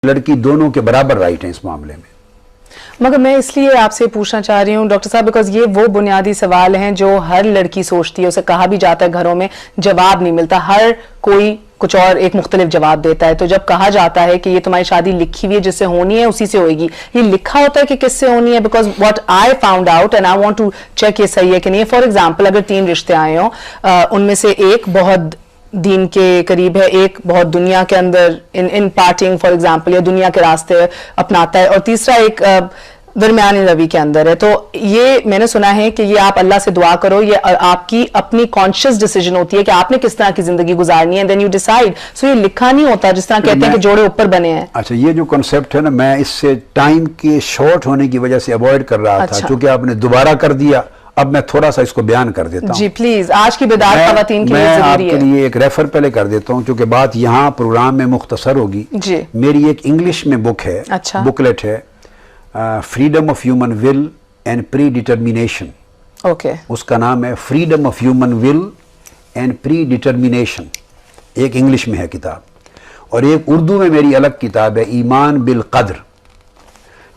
لڑکی دونوں کے برابر رائٹ ہیں اس معاملے میں. مگر میں اس لیے آپ سے پوچھنا چاہ رہی ہوں ڈاکٹر صاحب بیکاز یہ وہ بنیادی سوال ہیں جو ہر لڑکی سوچتی ہے, اسے کہا بھی جاتا ہے گھروں میں, جواب نہیں ملتا, ہر کوئی کچھ اور ایک مختلف جواب دیتا ہے. تو جب کہا جاتا ہے کہ یہ تمہاری شادی لکھی ہوئی ہے, جس سے ہونی ہے اسی سے ہوئے گی, یہ لکھا ہوتا ہے کہ کس سے ہونی ہے؟ Because what I found out and I want to check یہ صحیح ہے کہ نہیں. فار ایگزامپل اگر 3 رشتے آئے ہوں, ان میں سے ایک بہت دین کے قریب ہے, ایک بہت دنیا کے اندر ان پارٹنگ فار ایگزامپل یا دنیا کے راستے اپناتا ہے, اور تیسرا ایک درمیانی روی کے اندر ہے. تو یہ میں نے سنا ہے کہ یہ آپ اللہ سے دعا کرو, یہ آپ کی اپنی کانشیس ڈیسیجن ہوتی ہے کہ آپ نے کس طرح کی زندگی گزارنی ہے, دین یو ڈیسائیڈ. سو یہ لکھا نہیں ہوتا جس طرح کہتے ہیں کہ جوڑے اوپر بنے ہیں. اچھا, یہ جو کنسپٹ ہے نا, میں اس سے ٹائم کے شارٹ ہونے کی وجہ سے اوائڈ کر رہا تھا, چونکہ آپ نے دوبارہ کر دیا. اب میں تھوڑا سا اس کو بیان کر دیتا ہوں. جی پلیز, آج کی بیدار خواتین کے لیے ضروری ہے. میں آپ کے لیے ایک ریفر پہلے کر دیتا ہوں, چونکہ بات یہاں پروگرام میں مختصر ہوگی. جی, میری ایک انگلش میں بک ہے, بکلیٹ ہے, freedom of human will and predetermination. Okay, اس کا نام ہے freedom of human will and predetermination. ایک انگلش میں ہے کتاب, اور ایک اردو میں میری الگ کتاب ہے ایمان بالقدر.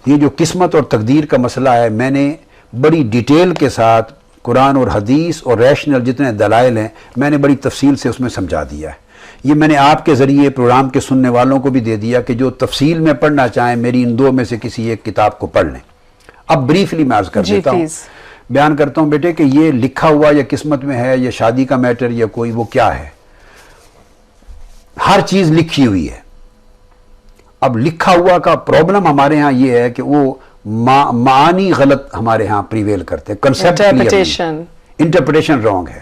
یہ جو قسمت اور تقدیر کا مسئلہ ہے, میں نے بڑی ڈیٹیل کے ساتھ قرآن اور حدیث اور ریشنل جتنے دلائل ہیں, میں نے بڑی تفصیل سے اس میں سمجھا دیا ہے. یہ میں نے آپ کے ذریعے پروگرام کے سننے والوں کو بھی دے دیا کہ جو تفصیل میں پڑھنا چاہیں میری ان 2 میں سے کسی ایک کتاب کو پڑھ لیں. اب بریفلی میں عرض کر دیتا ہوں, بیان کرتا ہوں بیٹے کہ یہ لکھا ہوا یا قسمت میں ہے یا شادی کا میٹر یا کوئی وہ کیا ہے, ہر چیز لکھی ہوئی ہے. اب لکھا ہوا کا پرابلم ہمارے ہاں یہ ہے کہ وہ معانی غلط ہمارے ہاں پریویل کرتے ہیں, کنسپٹ انٹرپریٹیشن رانگ ہے.